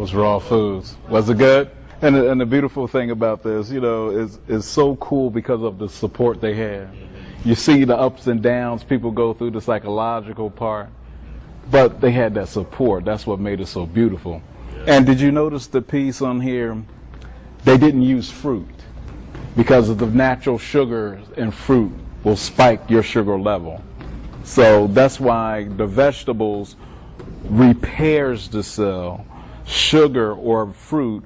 was raw foods. Was it good? And the beautiful thing about this, is so cool because of the support they had. You see the ups and downs people go through, the psychological part, but they had that support. That's what made it so beautiful. And did you notice the piece on here? They didn't use fruit because of the natural sugar in fruit will spike your sugar level. So that's why the vegetables repairs the cell. Sugar or fruit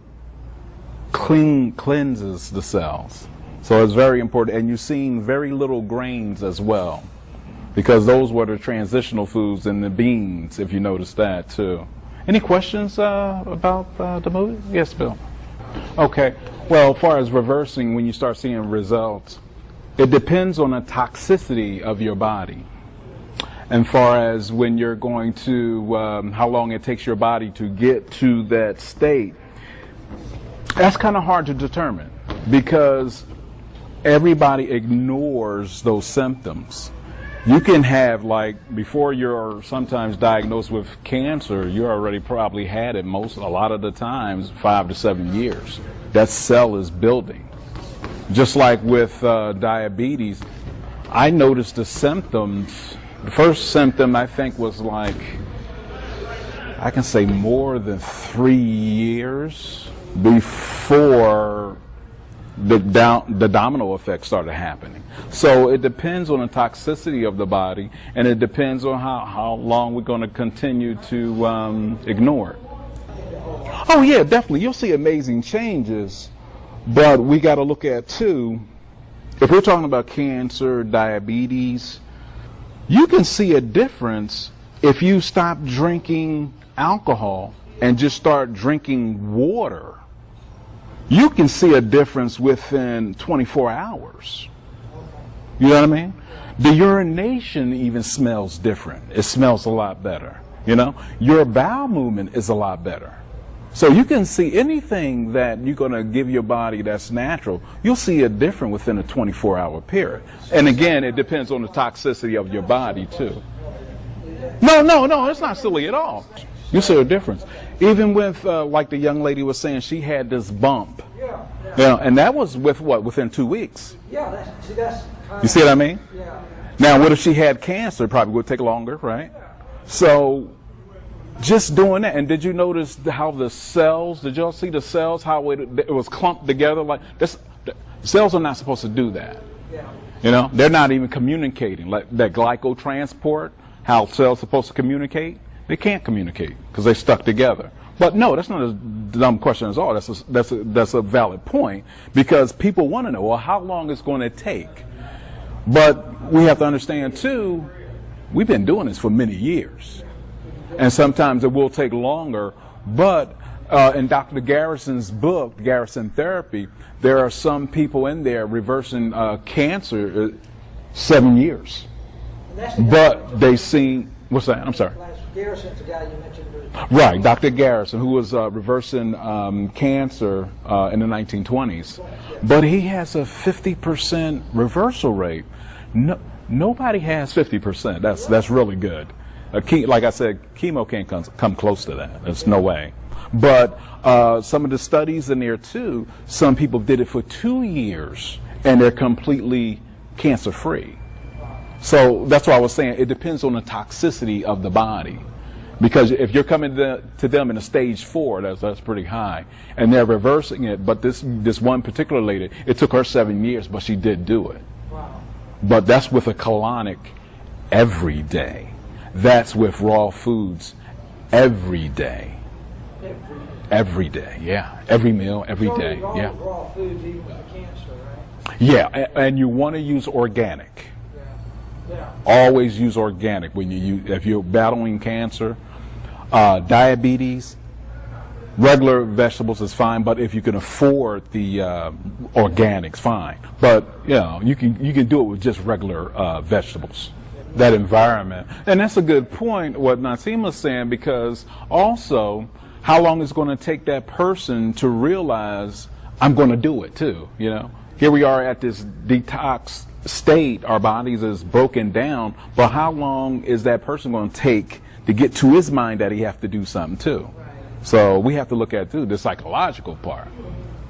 cleanses the cells. So it's very important. And you've seen very little grains as well, because those were the transitional foods in the beans, if you notice that too. Any questions about the movie? Yes, Bill. Okay. Well, as far as reversing, when you start seeing results, it depends on the toxicity of your body. And far as when you're going to, how long it takes your body to get to that state, that's kind of hard to determine because everybody ignores those symptoms. You can have, like, before you're sometimes diagnosed with cancer, you already probably had it a lot of the times 5 to 7 years. That cell is building. Just like with diabetes, I noticed the symptoms. The first symptom I think was like, I can say more than 3 years before the domino effect started happening. So it depends on the toxicity of the body, and it depends on how long we're going to continue to ignore it. Oh yeah, definitely. You'll see amazing changes, but we got to look at too, if we're talking about cancer, diabetes, you can see a difference if you stop drinking alcohol and just start drinking water. You can see a difference within 24 hours. You know what I mean? The urination even smells different. It smells a lot better. Your bowel movement is a lot better. So you can see anything that you're going to give your body that's natural, you'll see it different within a 24-hour period. And again, it depends on the toxicity of your body too. No, it's not silly at all. You see a difference. Even with, like the young lady was saying, she had this bump. And that was within 2 weeks. Yeah, that's you see what I mean? Yeah. Now, what if she had cancer? Probably would take longer, right? So just doing that. And did you notice how the cells, did y'all see the cells, how it was clumped together? Like this, the cells are not supposed to do that. Yeah. They're not even communicating. Like that glycotransport, how cells are supposed to communicate, they can't communicate because they're stuck together. But no, that's not a dumb question at all. That's a valid point, because people want to know, well, how long it's going to take. But we have to understand too, we've been doing this for many years. And sometimes it will take longer, but in Dr. Garrison's book, Garrison Therapy, there are some people in there reversing cancer 7 years. But they seen, what's that? I'm sorry. Garrison's the guy you mentioned. Right, Dr. Garrison, who was reversing cancer in the 1920s. But he has a 50% reversal rate. Nobody has 50%. That's really good. Like I said, chemo can't come close to that. There's no way. But some of the studies in there too, some people did it for 2 years and they're completely cancer-free. So that's why I was saying it depends on the toxicity of the body. Because if you're coming to them in a stage 4, that's pretty high, and they're reversing it. But this one particular lady, it took her 7 years, but she did do it. Wow. But that's with a colonic every day. That's with raw foods every day. Every day, yeah. Every meal, every day, yeah. Raw foods, even with cancer, right? Yeah, and you want to use organic. Yeah. Always use organic if you're battling cancer, diabetes. Regular vegetables is fine, but if you can afford the organics, fine. But you can do it with just regular vegetables. That environment, and that's a good point. What Naseem was saying, because also, how long is it going to take that person to realize I'm going to do it too? Here we are at this detox state, our bodies is broken down, but how long is that person going to take to get to his mind that he have to do something too? So we have to look at, too, the psychological part.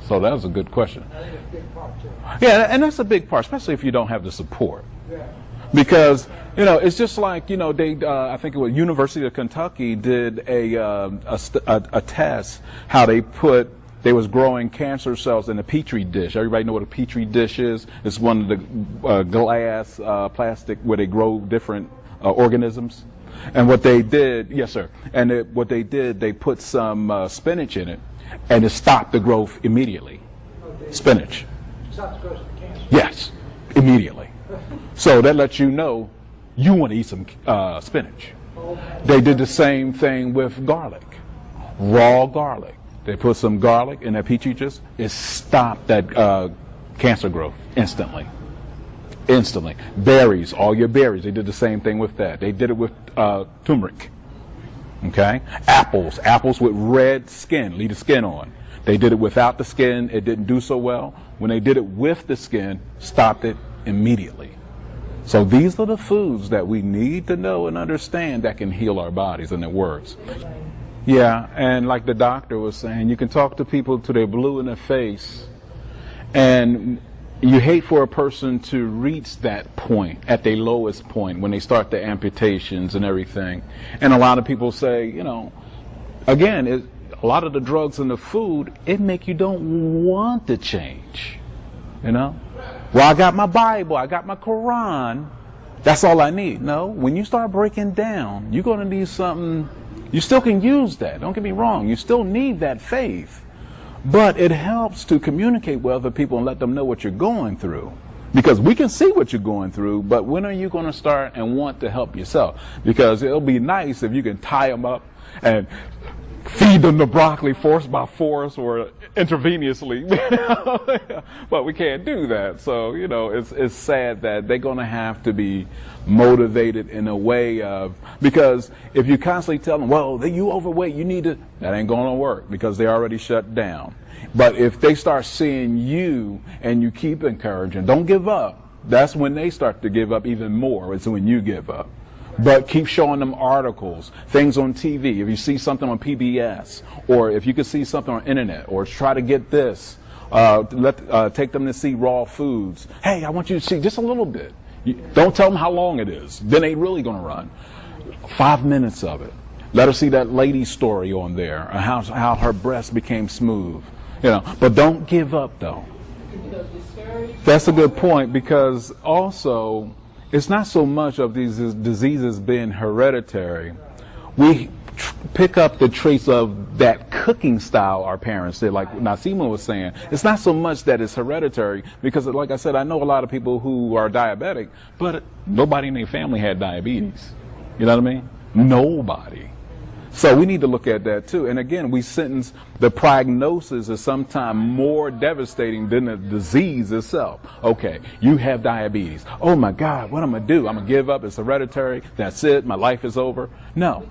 So that was a good question. I think it's a big part too. Yeah, and that's a big part, especially if you don't have the support. Yeah. Because, you know, it's just like, you know, they, I think it was University of Kentucky did a test, how they was growing cancer cells in a petri dish. Everybody know what a petri dish is? It's one of the glass, plastic, where they grow different organisms. And what they did, yes sir, and what they did, they put some spinach in it, and it stopped the growth immediately. Spinach. Stop the growth of the cancer. Yes, immediately. So that lets you know you want to eat some spinach. They did the same thing with garlic, raw garlic. They put some garlic in that petri dish. It stopped that cancer growth instantly. Instantly. Berries, all your berries. They did the same thing with that. They did it with turmeric. Okay. Apples with red skin. Leave the skin on. They did it without the skin. It didn't do so well. When they did it with the skin, stopped it immediately. So these are the foods that we need to know and understand that can heal our bodies, and it works. Yeah, and like the doctor was saying, you can talk to people till they're blue in the face, and you hate for a person to reach that point, at their lowest point, when they start the amputations and everything. And a lot of people say, you know, again, a lot of the drugs in the food, it make you don't want to change, you know. Well, I got my Bible, I got my Quran, that's all I need. No, when you start breaking down, you're going to need something. You still can use that, don't get me wrong. You still need that faith. But it helps to communicate with other people and let them know what you're going through. Because we can see what you're going through, but when are you going to start and want to help yourself? Because it'll be nice if you can tie them up and feed them the broccoli force by force or intravenously, but we can't do that. So, you know, it's sad that they're going to have to be motivated in a way of, because if you constantly tell them, well, you overweight, you need to, that ain't going to work because they're already shut down. But if they start seeing you and you keep encouraging, don't give up, that's when they start to give up even more. It's when you give up. But keep showing them articles, things on TV. If you see something on PBS, or if you can see something on internet, or try to get this, take them to see raw foods. Hey, I want you to see just a little bit. Don't tell them how long it is. Then they really going to run. 5 minutes of it. Let her see that lady's story on there, and how her breast became smooth. You know, but don't give up though. That's a good point, because also, it's not so much of these diseases being hereditary. We pick up the traits of that cooking style our parents did, like Naseem was saying. It's not so much that it's hereditary, because like I said, I know a lot of people who are diabetic, but nobody in their family had diabetes. You know what I mean? Nobody. So we need to look at that too. And again, we sentence the prognosis is sometimes more devastating than the disease itself. Okay, you have diabetes. Oh my God, what am I going to do? I'm going to give up. It's hereditary. That's it. My life is over. No.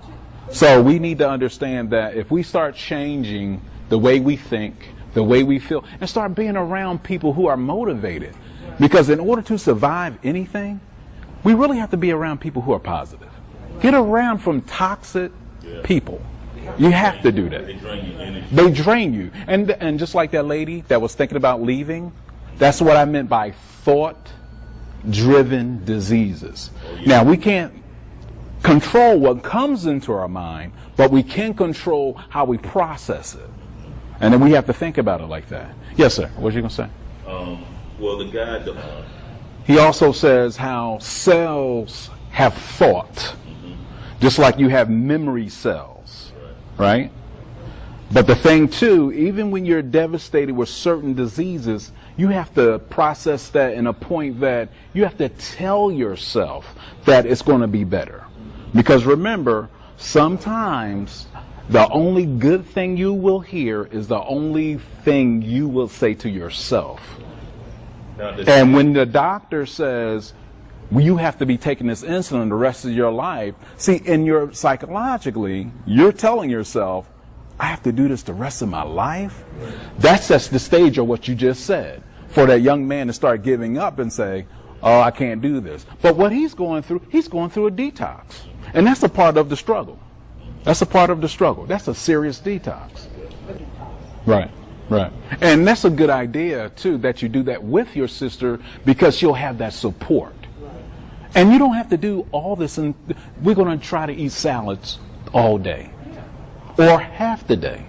So we need to understand that if we start changing the way we think, the way we feel, and start being around people who are motivated. Because in order to survive anything, we really have to be around people who are positive. Get around from toxic people. You have to do that. They drain you. And just like that lady that was thinking about leaving, that's what I meant by thought-driven diseases. Now, we can't control what comes into our mind, but we can control how we process it. And then we have to think about it like that. Yes, sir. What was you going to say? Well, the guy, he also says how cells have thought, just like you have memory cells, right? But the thing too, even when you're devastated with certain diseases, you have to process that in a point that you have to tell yourself that it's going to be better. Because remember, sometimes the only good thing you will hear is the only thing you will say to yourself. And when the doctor says, well, you have to be taking this insulin the rest of your life, see, in your psychologically, you're telling yourself, I have to do this the rest of my life? That sets the stage of what you just said, for that young man to start giving up and say, oh, I can't do this. But what he's going through a detox. And that's a part of the struggle. That's a part of the struggle. That's a serious detox. Right, right. And that's a good idea, too, that you do that with your sister because she'll have that support. And you don't have to do all this. And we're going to try to eat salads all day or half the day.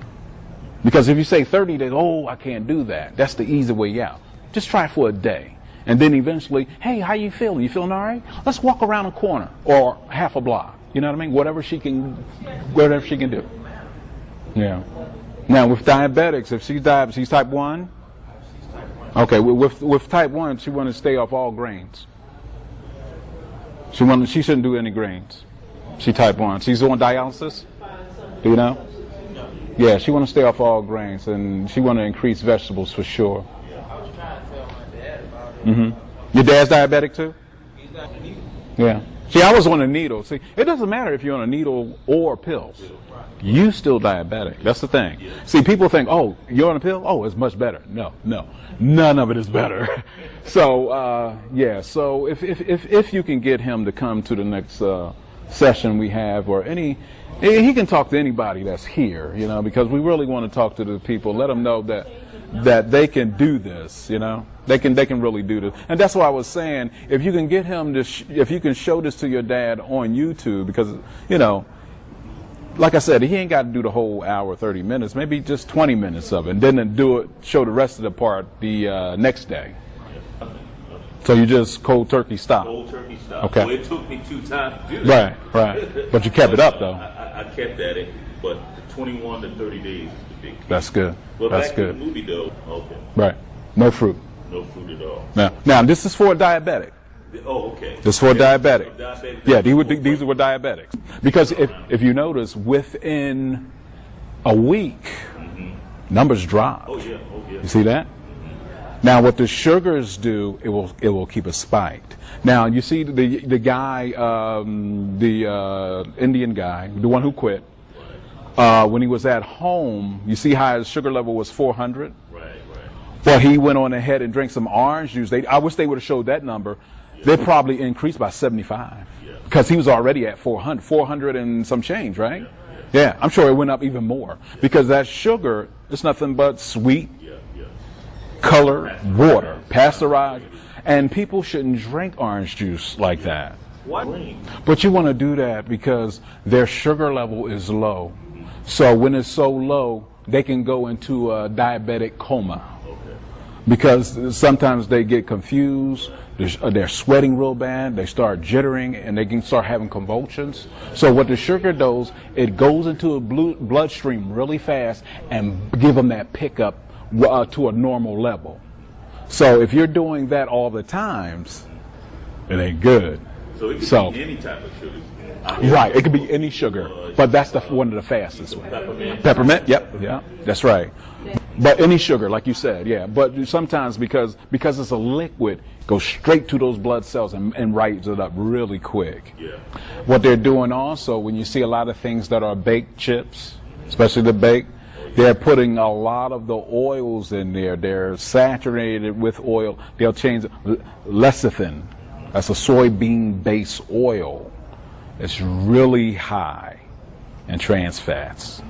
Because if you say 30 days, oh, I can't do that. That's the easy way out. Just try it for a day. And then eventually, hey, how you feeling? You feeling all right? Let's walk around a corner or half a block. You know what I mean? Whatever she can do. Yeah. Now with diabetics, if she's type 1? Okay, with type 1, she wants to stay off all grains. She shouldn't do any grains. She type 1. She's on dialysis? Do you know? Yeah, she wants to stay off all grains, and she want to increase vegetables for sure. I was trying to tell my dad about it. Mm-hmm. Your dad's diabetic too? He's not a needle. Yeah. See, I was on a needle. See, it doesn't matter if you're on a needle or pills. You still diabetic. That's the thing. See, people think, oh, you're on a pill? Oh, it's much better. No. None of it is better. So, yeah. So if you can get him to come to the next session we have, or he can talk to anybody that's here, you know, because we really want to talk to the people, let them know that they can do this, you know. They can really do this. And that's why I was saying, if you can get him to, if you can show this to your dad on YouTube, because, you know, like I said, he ain't got to do the whole hour, 30 minutes, maybe just 20 minutes of it, and then show the rest of the part the next day. So you just cold turkey stop. Cold turkey stop. Okay. Well, it took me 2 times to do that. Right. But you kept it up, though. I kept at it, but the 21 to 30 days is the big key. That's good. Well, That's back good. to the movie, though. Okay. Right. No fruit. No fruit at all. Now this is for a diabetic. Oh, okay. This is for a diabetic. Diabetic. Yeah, these were diabetics. Because if you notice, within a week, numbers drop. Oh, yeah. You see that? Now, what the sugars do, it will keep it spiked. Now, you see the guy, the Indian guy, the one who quit, when he was at home, you see how his sugar level was 400? Right. Well, he went on ahead and drank some orange juice. I wish they would have showed that number. They probably increased by 75 because he was already at 400 and some change, right? Yeah, I'm sure it went up even more because that sugar is nothing but sweet, colored water, pasteurized, and people shouldn't drink orange juice like that. Why? But you want to do that because their sugar level is low. So when it's so low, they can go into a diabetic coma. Because sometimes they get confused, they're sweating real bad, they start jittering, and they can start having convulsions. So what the sugar does, it goes into a bloodstream really fast and give them that pickup to a normal level. So if you're doing that all the times, it ain't good. So it could be any type of sugar. Right, it could be any sugar, but that's one of the fastest ones. Peppermint, yep, that's right. But any sugar, like you said, yeah. But sometimes because it's a liquid, it goes straight to those blood cells and rises it up really quick. Yeah. What they're doing also, when you see a lot of things that are baked chips, especially the baked, they're putting a lot of the oils in there. They're saturated with oil. They'll change lecithin. That's a soybean-based oil. It's really high in trans fats.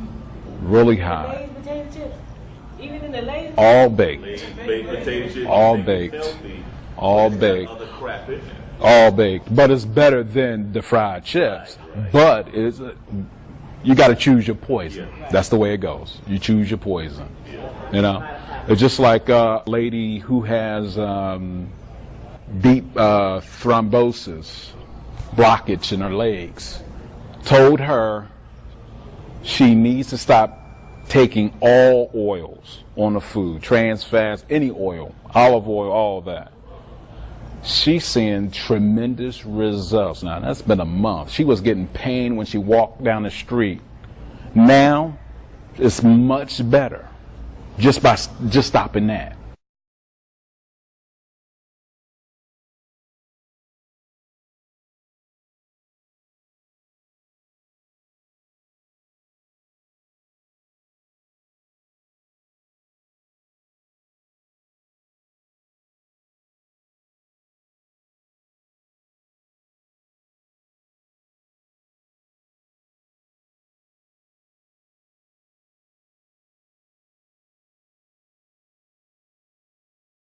Really high. Lay's potato chips. Even in the Lay's All baked. Baked potato chips. All baked. All There's baked. other crap in there. All baked. But it's better than the fried chips. Right. But you got to choose your poison. That's the way it goes. You choose your poison. You know? It's just like a lady who has deep thrombosis, blockage in her legs, told her she needs to stop taking all oils on the food, trans fats, any oil, olive oil, all of that. She's seeing tremendous results. Now, that's been a month. She was getting pain when she walked down the street. Now, it's much better just by stopping that.